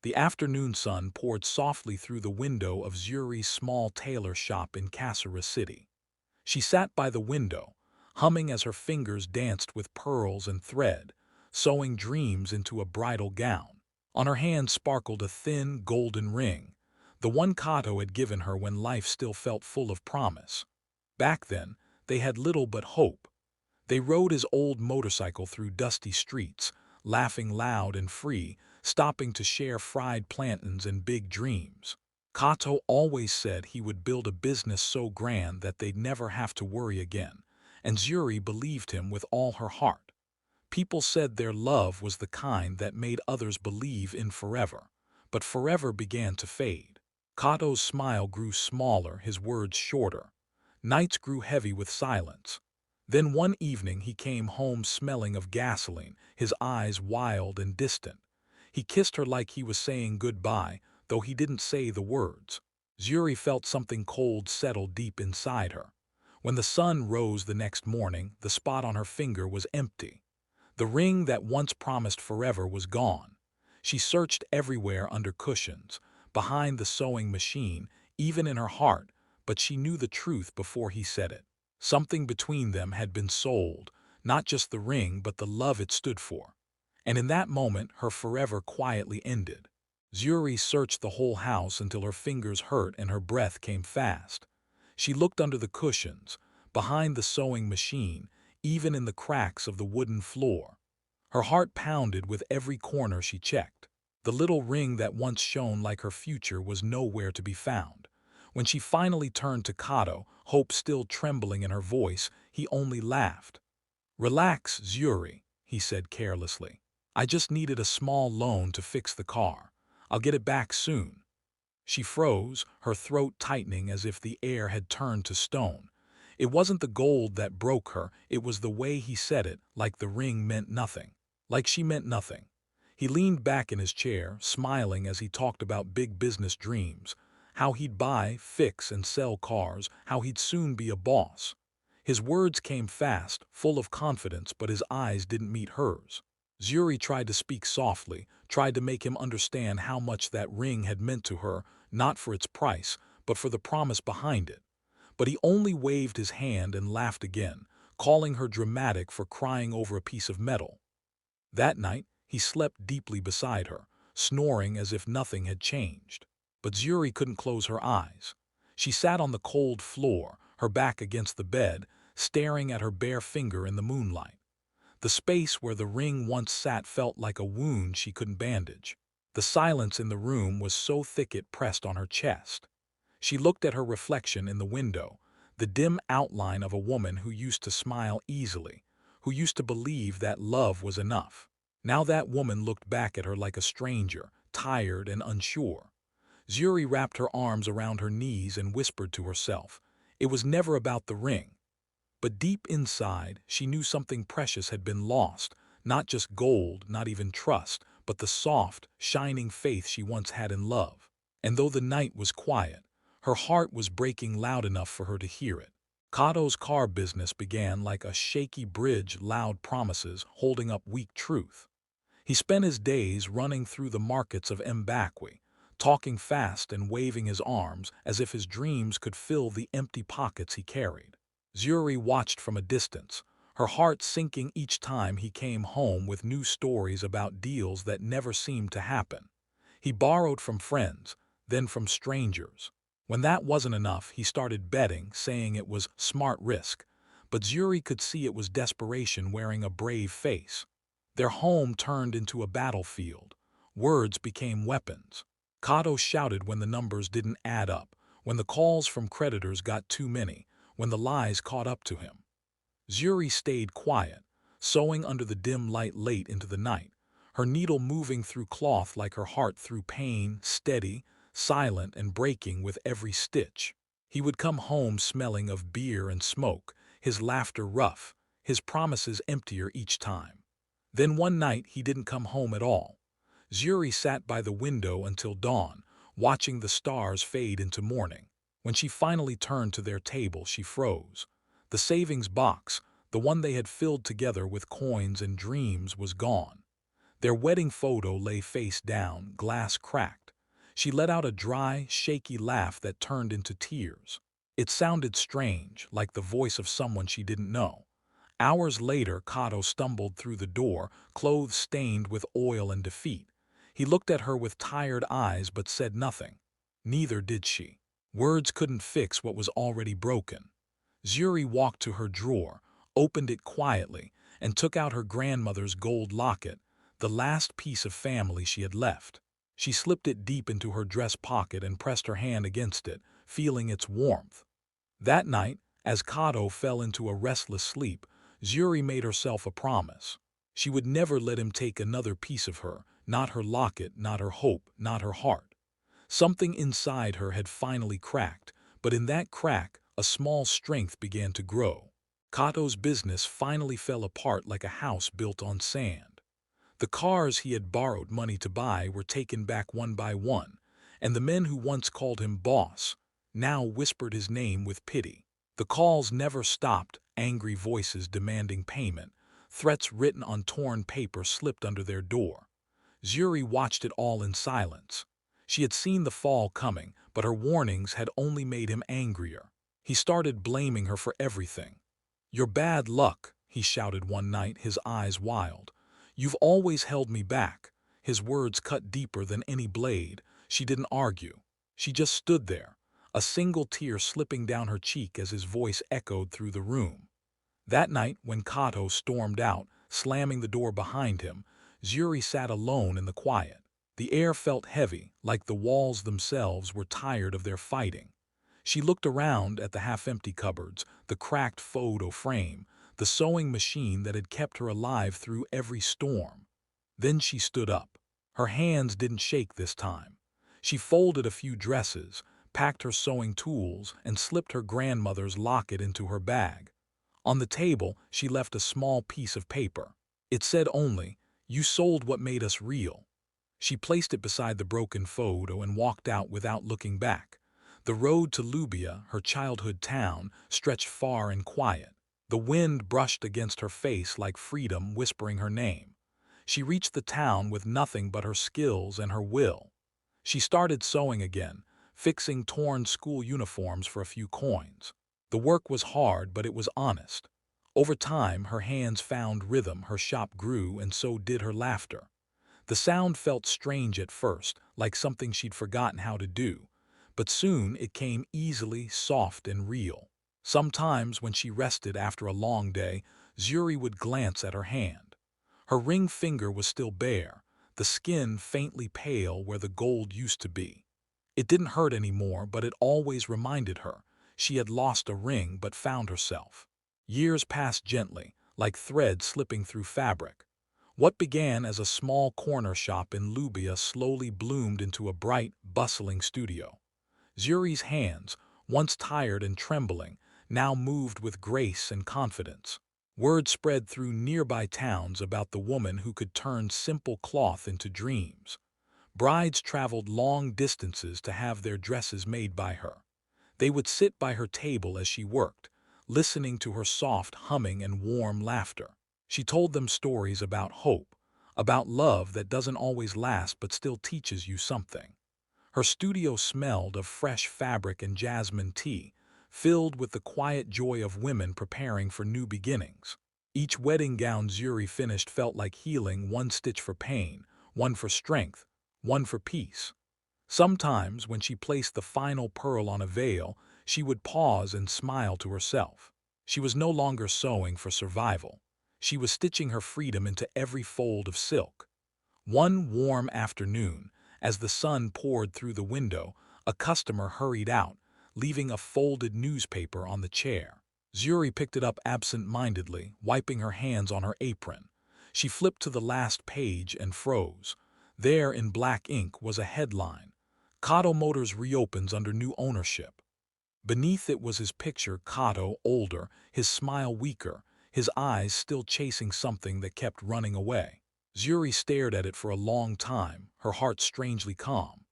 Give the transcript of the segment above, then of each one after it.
The afternoon sun poured softly through the window of Zuri's small tailor shop in Kassara City. She sat by the window, humming as her fingers danced with pearls and thread, sewing dreams into a bridal gown. On her hand sparkled a thin, golden ring, the one Kato had given her when life still felt full of promise. Back then, they had little but hope. They rode his old motorcycle through dusty streets, laughing loud and free, stopping to share fried plantains and big dreams. Kato always said he would build a business so grand that they'd never have to worry again, and Zuri believed him with all her heart. People said their love was the kind that made others believe in forever, but forever began to fade. Kato's smile grew smaller, his words shorter. Nights grew heavy with silence. Then one evening he came home smelling of gasoline, his eyes wild and distant. He kissed her like he was saying goodbye, though he didn't say the words. Zuri felt something cold settle deep inside her. When the sun rose the next morning, the spot on her finger was empty. The ring that once promised forever was gone. She searched everywhere under cushions, behind the sewing machine, even in her heart, but she knew the truth before he said it. Something between them had been sold, not just the ring but the love it stood for. And in that moment her forever quietly ended. Zuri searched the whole house until her fingers hurt and her breath came fast. She looked under the cushions, behind the sewing machine, even in the cracks of the wooden floor. Her heart pounded with every corner she checked. The little ring that once shone like her future was nowhere to be found. When she finally turned to Kato, hope still trembling in her voice, he only laughed. "Relax, Zuri," he said carelessly. "I just needed a small loan to fix the car. I'll get it back soon." She froze, her throat tightening as if the air had turned to stone. It wasn't the gold that broke her, it was the way he said it, like the ring meant nothing. Like she meant nothing. He leaned back in his chair, smiling as he talked about big business dreams. How he'd buy, fix, and sell cars, how he'd soon be a boss. His words came fast, full of confidence, but his eyes didn't meet hers. Zuri tried to speak softly, tried to make him understand how much that ring had meant to her, not for its price, but for the promise behind it. But he only waved his hand and laughed again, calling her dramatic for crying over a piece of metal. That night, he slept deeply beside her, snoring as if nothing had changed. But Zuri couldn't close her eyes. She sat on the cold floor, her back against the bed, staring at her bare finger in the moonlight. The space where the ring once sat felt like a wound she couldn't bandage. The silence in the room was so thick it pressed on her chest. She looked at her reflection in the window, the dim outline of a woman who used to smile easily, who used to believe that love was enough. Now that woman looked back at her like a stranger, tired and unsure. Zuri wrapped her arms around her knees and whispered to herself. It was never about the ring. But deep inside, she knew something precious had been lost, not just gold, not even trust, but the soft, shining faith she once had in love. And though the night was quiet, her heart was breaking loud enough for her to hear it. Kato's car business began like a shaky bridge, loud promises holding up weak truth. He spent his days running through the markets of Mbakwe, talking fast and waving his arms as if his dreams could fill the empty pockets he carried. Zuri watched from a distance, her heart sinking each time he came home with new stories about deals that never seemed to happen. He borrowed from friends, then from strangers. When that wasn't enough, he started betting, saying it was smart risk. But Zuri could see it was desperation wearing a brave face. Their home turned into a battlefield. Words became weapons. Kato shouted when the numbers didn't add up, when the calls from creditors got too many, when the lies caught up to him. Zuri stayed quiet, sewing under the dim light late into the night, her needle moving through cloth like her heart through pain, steady, silent and breaking with every stitch. He would come home smelling of beer and smoke, his laughter rough, his promises emptier each time. Then one night he didn't come home at all. Zuri sat by the window until dawn, watching the stars fade into morning. When she finally turned to their table, she froze. The savings box, the one they had filled together with coins and dreams, was gone. Their wedding photo lay face down, glass cracked. She let out a dry, shaky laugh that turned into tears. It sounded strange, like the voice of someone she didn't know. Hours later, Kato stumbled through the door, clothes stained with oil and defeat. He looked at her with tired eyes but said nothing. Neither did she. Words couldn't fix what was already broken. Zuri walked to her drawer, opened it quietly, and took out her grandmother's gold locket, the last piece of family she had left. She slipped it deep into her dress pocket and pressed her hand against it, feeling its warmth. That night, as Kato fell into a restless sleep, Zuri made herself a promise. She would never let him take another piece of her, not her locket, not her hope, not her heart. Something inside her had finally cracked, but in that crack, a small strength began to grow. Kato's business finally fell apart like a house built on sand. The cars he had borrowed money to buy were taken back one by one, and the men who once called him boss now whispered his name with pity. The calls never stopped, angry voices demanding payment, threats written on torn paper slipped under their door. Zuri watched it all in silence. She had seen the fall coming, but her warnings had only made him angrier. He started blaming her for everything. "You're bad luck," he shouted one night, his eyes wild. "You've always held me back." His words cut deeper than any blade. She didn't argue. She just stood there, a single tear slipping down her cheek as his voice echoed through the room. That night, when Kato stormed out, slamming the door behind him, Zuri sat alone in the quiet. The air felt heavy, like the walls themselves were tired of their fighting. She looked around at the half-empty cupboards, the cracked photo frame, the sewing machine that had kept her alive through every storm. Then she stood up. Her hands didn't shake this time. She folded a few dresses, packed her sewing tools, and slipped her grandmother's locket into her bag. On the table, she left a small piece of paper. It said only, "You sold what made us real." She placed it beside the broken photo and walked out without looking back. The road to Lubia, her childhood town, stretched far and quiet. The wind brushed against her face like freedom whispering her name. She reached the town with nothing but her skills and her will. She started sewing again, fixing torn school uniforms for a few coins. The work was hard, but it was honest. Over time, her hands found rhythm, her shop grew, and so did her laughter. The sound felt strange at first, like something she'd forgotten how to do, but soon it came easily, soft and real. Sometimes, when she rested after a long day, Zuri would glance at her hand. Her ring finger was still bare, the skin faintly pale where the gold used to be. It didn't hurt anymore, but it always reminded her. She had lost a ring but found herself. Years passed gently, like thread slipping through fabric. What began as a small corner shop in Lubia slowly bloomed into a bright, bustling studio. Zuri's hands, once tired and trembling, now moved with grace and confidence. Word spread through nearby towns about the woman who could turn simple cloth into dreams. Brides traveled long distances to have their dresses made by her. They would sit by her table as she worked, listening to her soft humming and warm laughter. She told them stories about hope, about love that doesn't always last but still teaches you something. Her studio smelled of fresh fabric and jasmine tea, filled with the quiet joy of women preparing for new beginnings. Each wedding gown Zuri finished felt like healing, one stitch for pain, one for strength, one for peace. Sometimes, when she placed the final pearl on a veil, she would pause and smile to herself. She was no longer sewing for survival. She was stitching her freedom into every fold of silk. One warm afternoon, as the sun poured through the window, a customer hurried out, leaving a folded newspaper on the chair. Zuri picked it up absent-mindedly, wiping her hands on her apron. She flipped to the last page and froze. There, in black ink, was a headline: Kato Motors reopens under new ownership. Beneath it was his picture, Kato, older, his smile weaker, his eyes still chasing something that kept running away. Zuri stared at it for a long time, her heart strangely calm.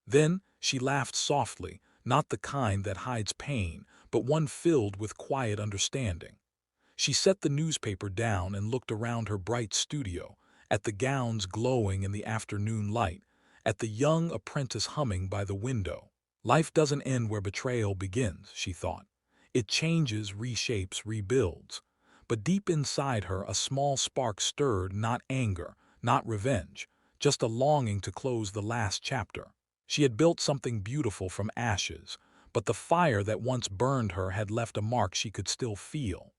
Then she laughed softly, not the kind that hides pain, but one filled with quiet understanding. She set the newspaper down and looked around her bright studio, at the gowns glowing in the afternoon light, at the young apprentice humming by the window. Life doesn't end where betrayal begins, she thought. It changes, reshapes, rebuilds. But deep inside her, a small spark stirred, not anger, not revenge, just a longing to close the last chapter. She had built something beautiful from ashes, but the fire that once burned her had left a mark she could still feel.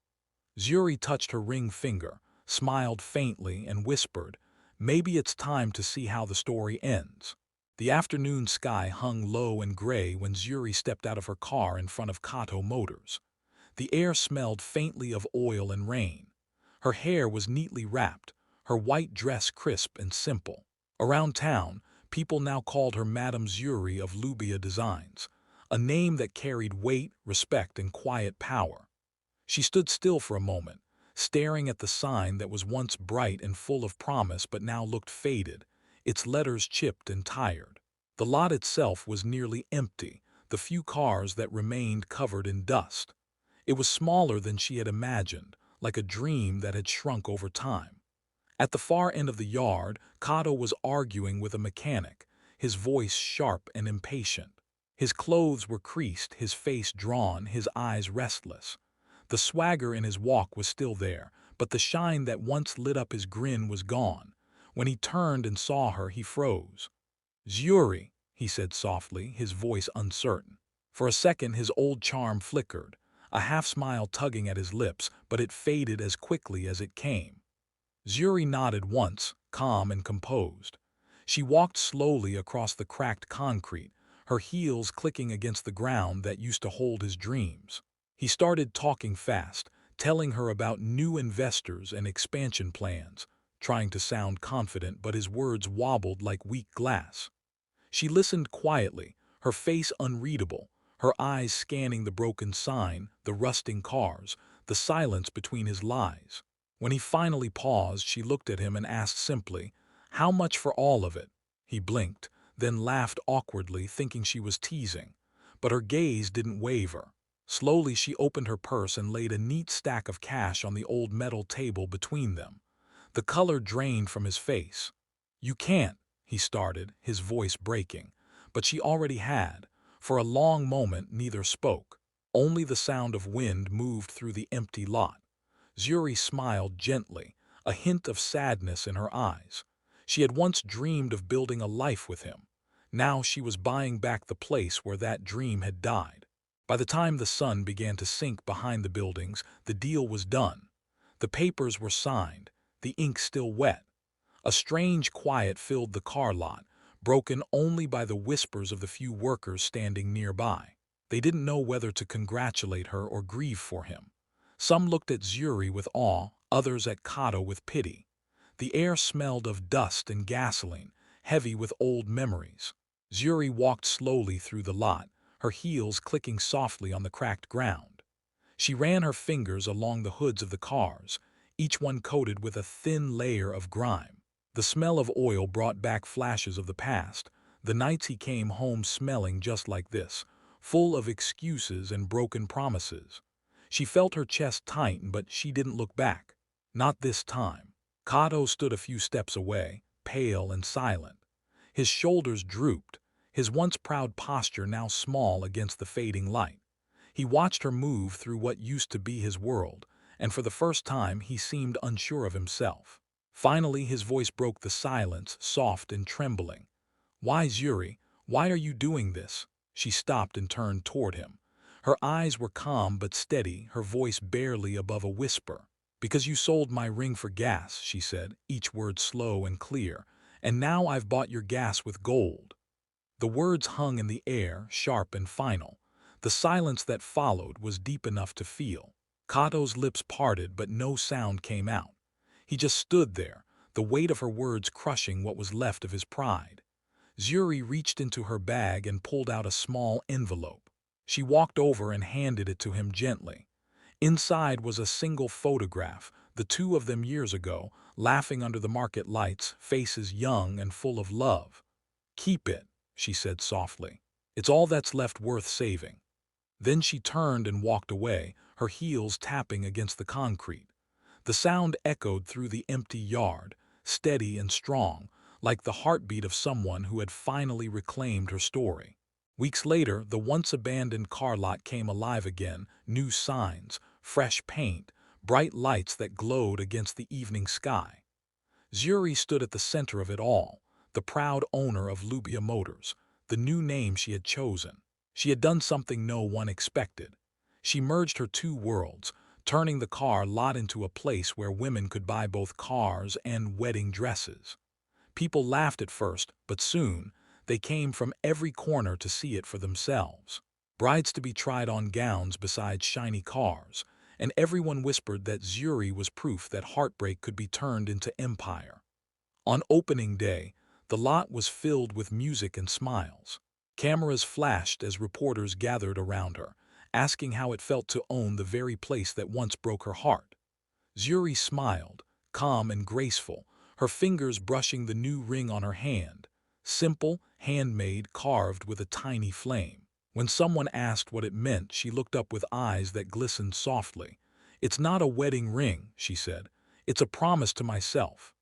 Zuri touched her ring finger, smiled faintly, and whispered, "Maybe it's time to see how the story ends." The afternoon sky hung low and gray when Zuri stepped out of her car in front of Kato Motors. The air smelled faintly of oil and rain. Her hair was neatly wrapped, her white dress crisp and simple. Around town, people now called her Madame Zuri of Lubia Designs, a name that carried weight, respect, and quiet power. She stood still for a moment, staring at the sign that was once bright and full of promise but now looked faded, its letters chipped and tired. The lot itself was nearly empty, the few cars that remained covered in dust. It was smaller than she had imagined, like a dream that had shrunk over time. At the far end of the yard, Kato was arguing with a mechanic, his voice sharp and impatient. His clothes were creased, his face drawn, his eyes restless. The swagger in his walk was still there, but the shine that once lit up his grin was gone. When he turned and saw her, he froze. "Zuri," he said softly, his voice uncertain. For a second his old charm flickered, a half-smile tugging at his lips, but it faded as quickly as it came. Zuri nodded once, calm and composed. She walked slowly across the cracked concrete, her heels clicking against the ground that used to hold his dreams. He started talking fast, telling her about new investors and expansion plans, trying to sound confident, but his words wobbled like weak glass. She listened quietly, her face unreadable, her eyes scanning the broken sign, the rusting cars, the silence between his lies. When he finally paused, she looked at him and asked simply, "How much for all of it?" He blinked, then laughed awkwardly, thinking she was teasing. But her gaze didn't waver. Slowly she opened her purse and laid a neat stack of cash on the old metal table between them. The color drained from his face. "You can't," he started, his voice breaking. But she already had. For a long moment neither spoke. Only the sound of wind moved through the empty lot. Zuri smiled gently, a hint of sadness in her eyes. She had once dreamed of building a life with him. Now she was buying back the place where that dream had died. By the time the sun began to sink behind the buildings, the deal was done. The papers were signed, the ink still wet. A strange quiet filled the car lot, broken only by the whispers of the few workers standing nearby. They didn't know whether to congratulate her or grieve for him. Some looked at Zuri with awe, others at Kato with pity. The air smelled of dust and gasoline, heavy with old memories. Zuri walked slowly through the lot, her heels clicking softly on the cracked ground. She ran her fingers along the hoods of the cars, each one coated with a thin layer of grime. The smell of oil brought back flashes of the past, the nights he came home smelling just like this, full of excuses and broken promises. She felt her chest tighten, but she didn't look back. Not this time. Kato stood a few steps away, pale and silent. His shoulders drooped, his once proud posture now small against the fading light. He watched her move through what used to be his world, and for the first time he seemed unsure of himself. Finally his voice broke the silence, soft and trembling. "Why, Zuri, why are you doing this?" She stopped and turned toward him. Her eyes were calm but steady, her voice barely above a whisper. "Because you sold my ring for gas," she said, each word slow and clear, "and now I've bought your gas with gold." The words hung in the air, sharp and final. The silence that followed was deep enough to feel. Kato's lips parted, but no sound came out. He just stood there, the weight of her words crushing what was left of his pride. Zuri reached into her bag and pulled out a small envelope. She walked over and handed it to him gently. Inside was a single photograph, the two of them years ago, laughing under the market lights, faces young and full of love. "Keep it," she said softly. "It's all that's left worth saving." Then she turned and walked away, her heels tapping against the concrete. The sound echoed through the empty yard, steady and strong, like the heartbeat of someone who had finally reclaimed her story. Weeks later, the once-abandoned car lot came alive again, new signs, fresh paint, bright lights that glowed against the evening sky. Zuri stood at the center of it all, the proud owner of Lubia Motors, the new name she had chosen. She had done something no one expected. She merged her two worlds, turning the car lot into a place where women could buy both cars and wedding dresses. People laughed at first, but soon, they came from every corner to see it for themselves. Brides-to-be tried on gowns beside shiny cars, and everyone whispered that Zuri was proof that heartbreak could be turned into empire. On opening day, the lot was filled with music and smiles. Cameras flashed as reporters gathered around her, asking how it felt to own the very place that once broke her heart. Zuri smiled, calm and graceful, her fingers brushing the new ring on her hand, simple, handmade, carved with a tiny flame. When someone asked what it meant, she looked up with eyes that glistened softly. "It's not a wedding ring," she said. "It's a promise to myself."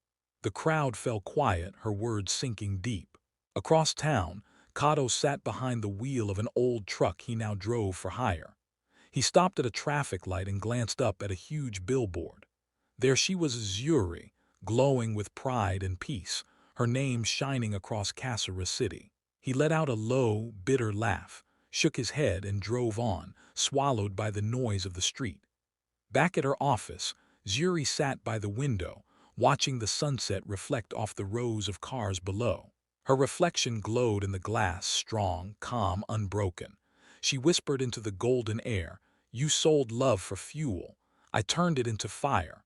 The crowd fell quiet, her words sinking deep. Across town, Kato sat behind the wheel of an old truck he now drove for hire. He stopped at a traffic light and glanced up at a huge billboard. There she was, Zuri, glowing with pride and peace, her name shining across Kasura City. He let out a low, bitter laugh, shook his head and drove on, swallowed by the noise of the street. Back at her office, Zuri sat by the window, watching the sunset reflect off the rows of cars below. Her reflection glowed in the glass, strong, calm, unbroken. She whispered into the golden air, "You sold love for fuel. I turned it into fire."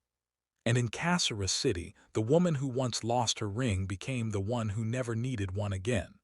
And in Kasura City, the woman who once lost her ring became the one who never needed one again.